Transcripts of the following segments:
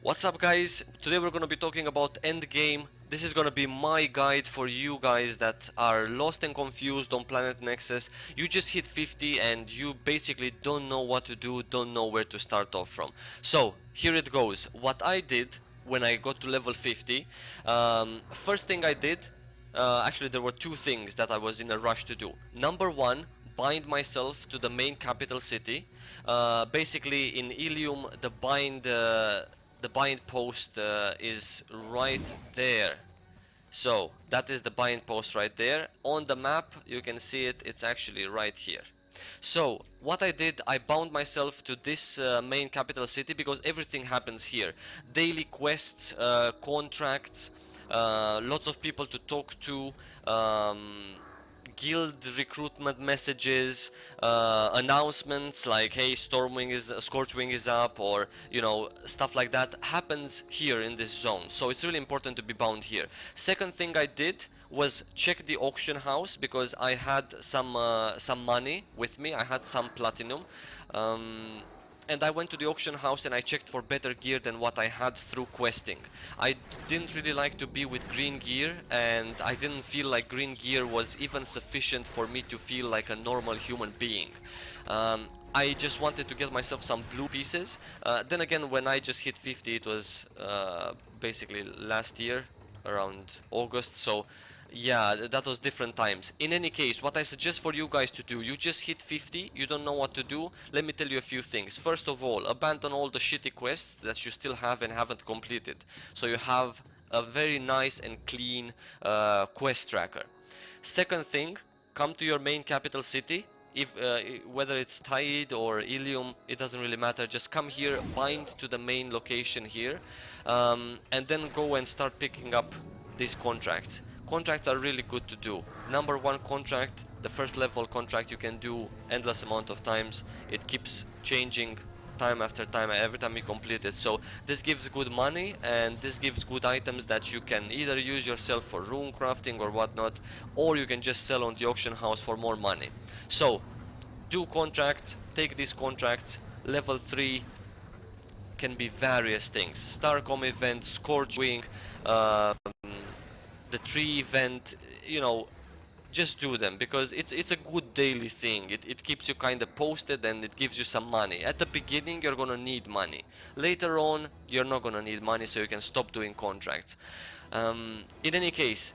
What's up, guys? Today we're gonna be talking about Endgame. This is gonna be my guide for you guys that are lost and confused on Planet Nexus. You just hit 50 and you basically don't know what to do, don't know where to start off from. So here it goes. What I did when I got to level 50, first thing I did, actually there were two things that I was in a rush to do. Number one, bind myself to the main capital city. Basically in Ilium, the bind post is right there. So that is the bind post right there. On the map you can see it, it's actually right here. So what I did, I bound myself to this main capital city because everything happens here. Daily quests, contracts, lots of people to talk to, guild recruitment messages, announcements like hey, Scorchwing is up, or stuff like that happens here in this zone. So it's really important to be bound here. Second thing I did was check the auction house because I had some money with me. I had some platinum. Um, and I went to the auction house and I checked for better gear than what I had through questing. I didn't really like to be with green gear, and I didn't feel like green gear was even sufficient for me to feel like a normal human being. I just wanted to get myself some blue pieces. Then again, when I just hit 50, it was basically last year, around August, so yeah, that was different times. In any case, what I suggest for you guys to do, you just hit 50, you don't know what to do. Let me tell you a few things. First of all, abandon all the shitty quests that you still have and haven't completed. So you have a very nice and clean quest tracker. Second thing, come to your main capital city. If whether it's Tide or Ilium, it doesn't really matter. Just come here, bind to the main location here, and then go and start picking up these contracts. Contracts are really good to do. Number one contract, the first level contract, you can do endless amount of times. It keeps changing time after time every time you complete it. So this gives good money, and this gives good items that you can either use yourself for rune crafting or whatnot, or you can just sell on the auction house for more money. So do contracts, take these contracts. Level 3 can be various things: Starcom event, Scorchwing, um, the tree event, just do them because it's a good daily thing. It keeps you kind of posted and it gives you some money. At the beginning you're gonna need money. Later on you're not gonna need money, so you can stop doing contracts. In any case,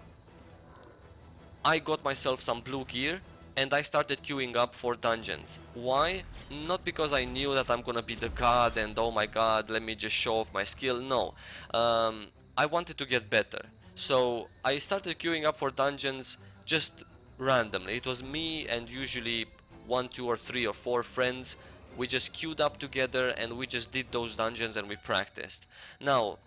I got myself some blue gear and I started queuing up for dungeons. Why? Not because I knew that I'm gonna be the god and oh my god, let me just show off my skill. No. I wanted to get better. So I started queuing up for dungeons just randomly. It was me and usually one, two, or three or four friends. We just queued up together and we just did those dungeons and we practiced. Now,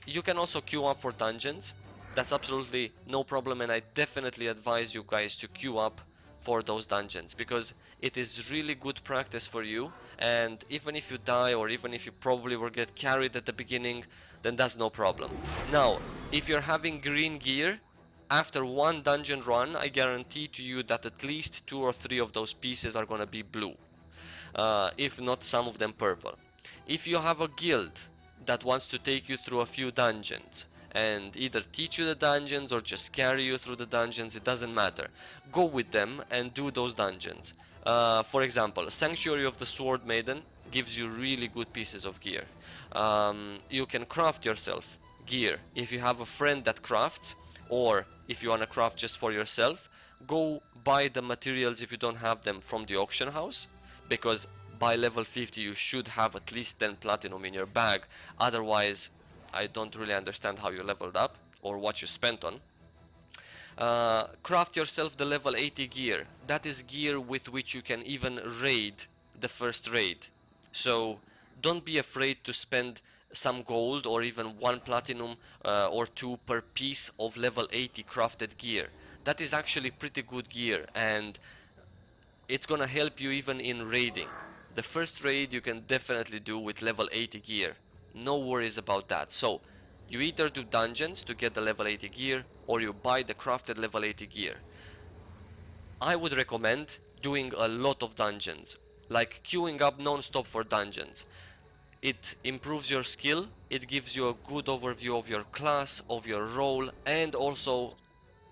you can also queue up for dungeons. That's absolutely no problem, and I definitely advise you guys to queue up for those dungeons because it is really good practice for you. And even if you die, or even if you probably will get carried at the beginning, then that's no problem. Now, if you're having green gear, after one dungeon run, I guarantee to you that at least two or three of those pieces are gonna be blue, if not some of them purple. If you have a guild that wants to take you through a few dungeons and either teach you the dungeons or just carry you through the dungeons, it doesn't matter. Go with them and do those dungeons. For example, Sanctuary of the Sword Maiden gives you really good pieces of gear. You can craft yourself gear if you have a friend that crafts, or if you want to craft just for yourself. Go buy the materials if you don't have them from the auction house, because by level 50 you should have at least 10 platinum in your bag. Otherwise, I don't really understand how you leveled up or what you spent on. Craft yourself the level 80 gear. That is gear with which you can even raid the first raid. So don't be afraid to spend some gold or even one platinum or two per piece of level 80 crafted gear. That is actually pretty good gear, and it's gonna help you even in raiding. The first raid you can definitely do with level 80 gear. No worries about that. So you either do dungeons to get the level 80 gear, or you buy the crafted level 80 gear. I would recommend doing a lot of dungeons, like queuing up non-stop for dungeons. It improves your skill, it gives you a good overview of your class, of your role, and also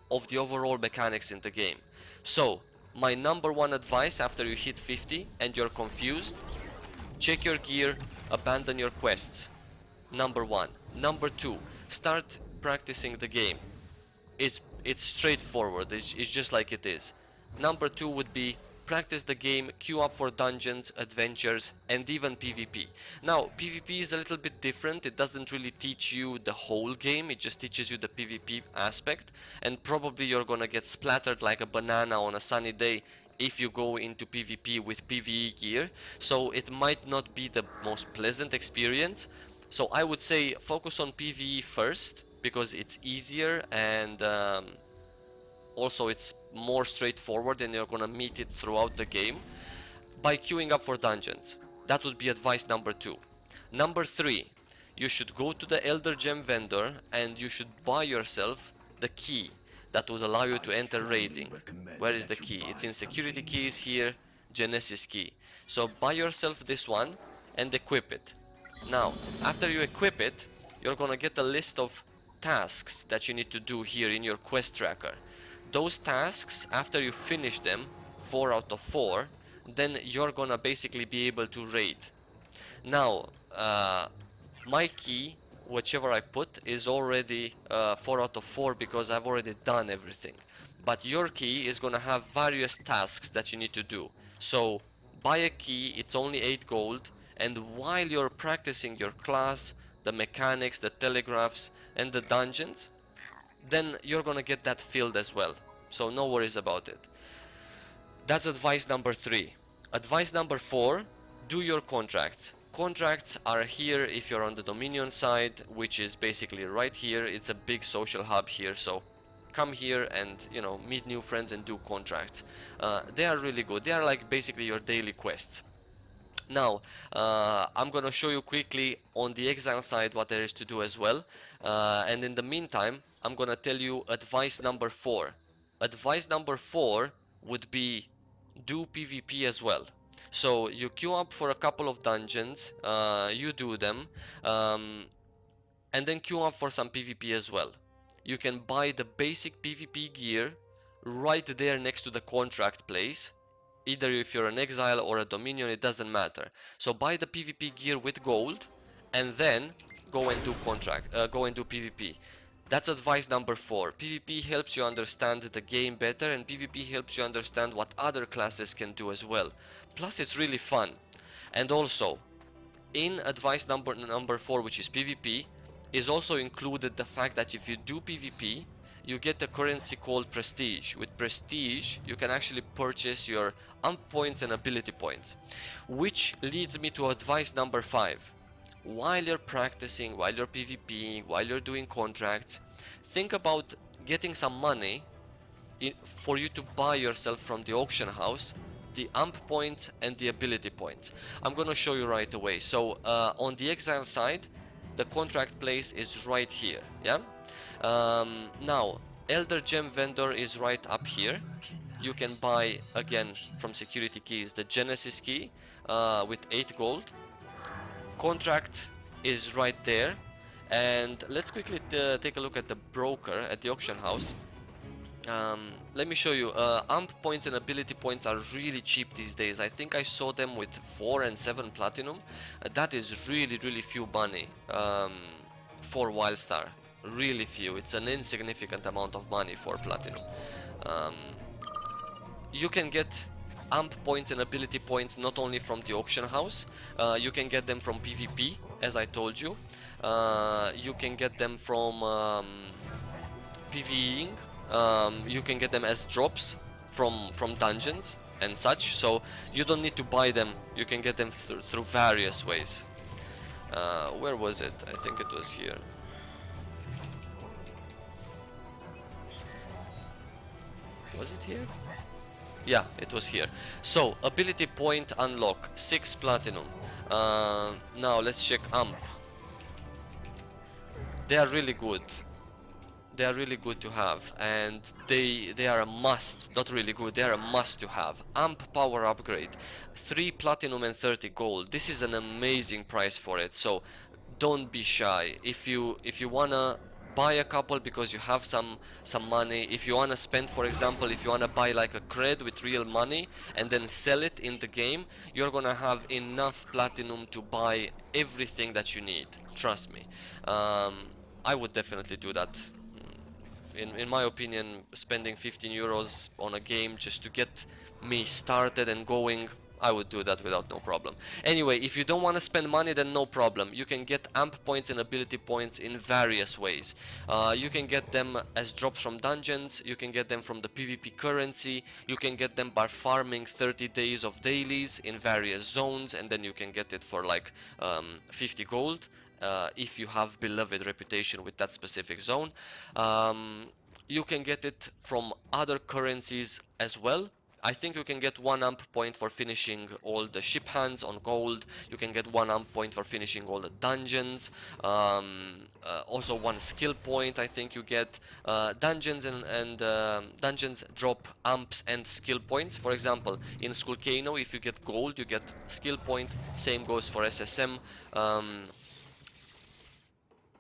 of the overall mechanics in the game. So, my number one advice after you hit 50 and you're confused, check your gear, abandon your quests. Number one. Number two, start practicing the game. It's straightforward. It's just like it is. Number two would be practice the game, queue up for dungeons, adventures, and even PvP. Now, PvP is a little bit different. It doesn't really teach you the whole game. It just teaches you the PvP aspect, and probably you're gonna get splattered like a banana on a sunny day if you go into PvP with PvE gear. So it might not be the most pleasant experience. So I would say focus on PvE first because it's easier and also it's more straightforward and you're gonna meet it throughout the game by queuing up for dungeons. That would be advice number two. Number three, you should go to the Elder Gem vendor and you should buy yourself the key that would allow you to enter raiding. Where is the key? It's in security keys here, Genesis key. So buy yourself this one and equip it. Now, after you equip it, you're gonna get a list of tasks that you need to do here in your quest tracker. Those tasks, after you finish them, 4 out of 4, then you're gonna basically be able to raid. Now, my key, whichever I put, is already 4 out of 4 because I've already done everything. But your key is gonna have various tasks that you need to do. So, buy a key, it's only 8 gold, and while you're practicing your class, the mechanics, the telegraphs, and the dungeons, then you're gonna get that filled as well. So no worries about it. That's advice number three. Advice number four, do your contracts. Contracts are here if you're on the Dominion side, which is basically right here. It's a big social hub here, so come here and, you know, meet new friends and do contracts. They are really good. They are like basically your daily quests. Now, I'm gonna show you quickly on the exile side what there is to do as well. And in the meantime, I'm gonna tell you advice number four. Advice number four would be do PvP as well. So you queue up for a couple of dungeons, you do them, and then queue up for some PvP as well. You can buy the basic PvP gear right there next to the contract place. Either if you're an exile or a dominion, it doesn't matter. So buy the PvP gear with gold, and then go and do go and do PvP. That's advice number four. PvP helps you understand the game better, and PvP helps you understand what other classes can do as well. Plus, it's really fun. And also, in advice number four, which is PvP, is also included the fact that if you do PvP, you get a currency called prestige. With prestige, you can actually purchase your amp points and ability points, which leads me to advice number five. While you're practicing, while you're PvPing, while you're doing contracts, think about getting some money for you to buy yourself from the auction house the amp points and the ability points. I'm gonna show you right away. So on the exile side, the contract place is right here, yeah? Now, Elder Gem vendor is right up here. You can buy, again, from security keys, the Genesis key with 8 gold. Contract is right there. And let's quickly take a look at the broker at the auction house. Let me show you. Amp points and ability points are really cheap these days. I think I saw them with 4 and 7 platinum. That is really, really few money for Wildstar. Really few. It's an insignificant amount of money for platinum. You can get amp points and ability points not only from the auction house. You can get them from PvP, as I told you. You can get them from PvEing. You can get them as drops from dungeons and such, so you don't need to buy them. You can get them through various ways. Where was it? I think it was here. Was it here? Yeah, it was here. So, ability point unlock, 6 platinum. Now let's check amp. They are really good. They are really good to have, and they are a must. Not really good, they are a must to have. Amp power upgrade, 3 platinum and 30 gold. This is an amazing price for it. So don't be shy. If you wanna buy a couple because you have some money, if you wanna spend, for example, if you wanna buy like a cred with real money and then sell it in the game, you're gonna have enough platinum to buy everything that you need. Trust me. I would definitely do that. In my opinion, spending 15 euros on a game just to get me started and going, I would do that without no problem. Anyway, if you don't want to spend money, then no problem. You can get amp points and ability points in various ways. You can get them as drops from dungeons, you can get them from the PvP currency, you can get them by farming 30 days of dailies in various zones, and then you can get it for like 50 gold. If you have beloved reputation with that specific zone. Um, you can get it from other currencies as well. I think you can get 1 amp point for finishing all the ship hands on gold. You can get 1 amp point for finishing all the dungeons. Also 1 skill point. I think you get dungeons and dungeons drop amps and skill points. For example, in Skulkano, if you get gold, you get skill point. Same goes for SSM.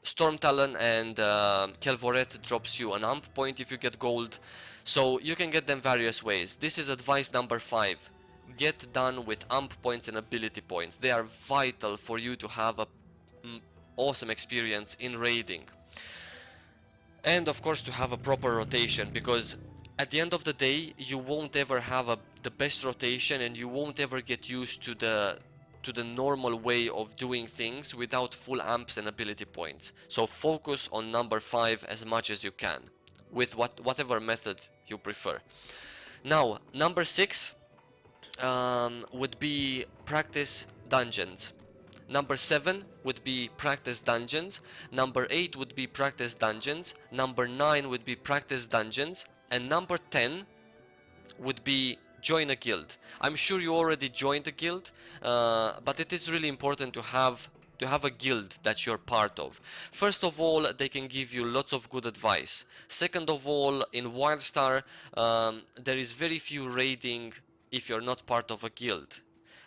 Storm Talon and Kelvoreth drops you an amp point if you get gold. So you can get them various ways. This is advice number 5. Get done with amp points and ability points. They are vital for you to have a mm, awesome experience in raiding. And of course to have a proper rotation, because at the end of the day you won't ever have the best rotation, and you won't ever get used to the normal way of doing things without full amps and ability points. So focus on number 5 as much as you can with whatever method you prefer. Now number 6 would be practice dungeons. Number 7 would be practice dungeons. Number 8 would be practice dungeons. Number 9 would be practice dungeons. And number 10 would be join a guild. I'm sure you already joined a guild, but it is really important to have a guild that you're part of. First of all, they can give you lots of good advice. Second of all, in Wildstar, there is very few raiding if you're not part of a guild.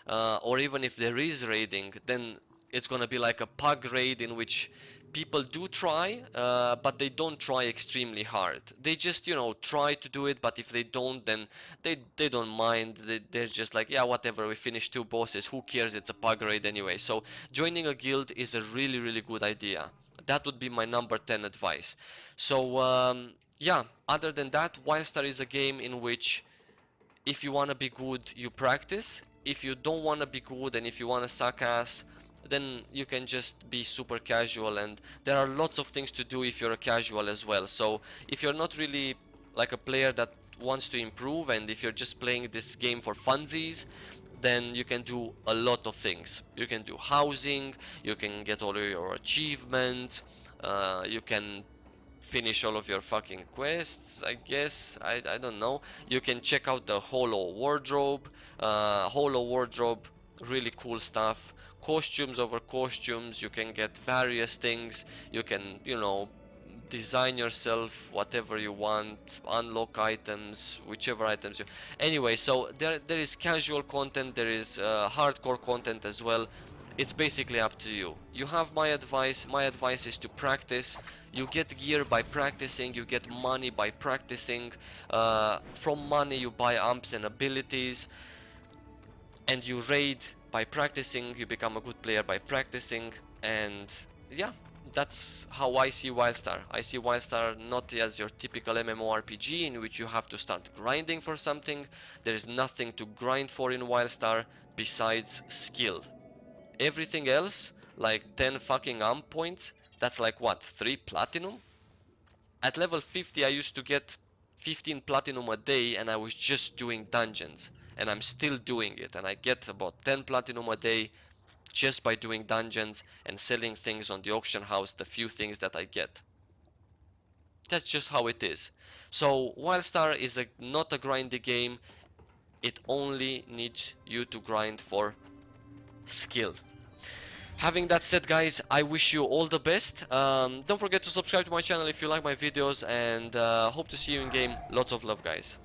Or even if there is raiding, then it's gonna be like a pug raid in which people do try, but they don't try extremely hard. They just, try to do it, but if they don't, then they don't mind. They're just like, yeah, whatever, we finished 2 bosses, who cares, it's a pug raid anyway. So joining a guild is a really, really good idea. That would be my number 10 advice. So, yeah, other than that, Wildstar is a game in which if you want to be good, you practice. If you don't want to be good and if you want to suck ass, then you can just be super casual. And there are lots of things to do if you're a casual as well. So if you're not really like a player that wants to improve, and if you're just playing this game for funsies, then you can do a lot of things. You can do housing, you can get all of your achievements, you can finish all of your fucking quests, I guess. I don't know. You can check out the Holo Wardrobe. Holo Wardrobe, really cool stuff. Costumes over costumes, you can get various things. You can, design yourself whatever you want, unlock items, whichever items you. Anyway, so there is casual content, there is hardcore content as well. It's basically up to you. You have my advice. My advice is to practice. You get gear by practicing, you get money by practicing. From money you buy amps and abilities, and you raid by practicing. You become a good player by practicing, and yeah, that's how I see Wildstar. I see Wildstar not as your typical MMORPG in which you have to start grinding for something. There is nothing to grind for in Wildstar besides skill. Everything else, like 10 fucking amp points, that's like what, 3 platinum? At level 50 I used to get 15 platinum a day, and I was just doing dungeons. And I'm still doing it, and I get about 10 platinum a day just by doing dungeons and selling things on the auction house, the few things that I get. That's just how it is. So Wildstar is not a grindy game, it only needs you to grind for skill. Having that said, guys, I wish you all the best. Don't forget to subscribe to my channel if you like my videos, and hope to see you in game. Lots of love, guys.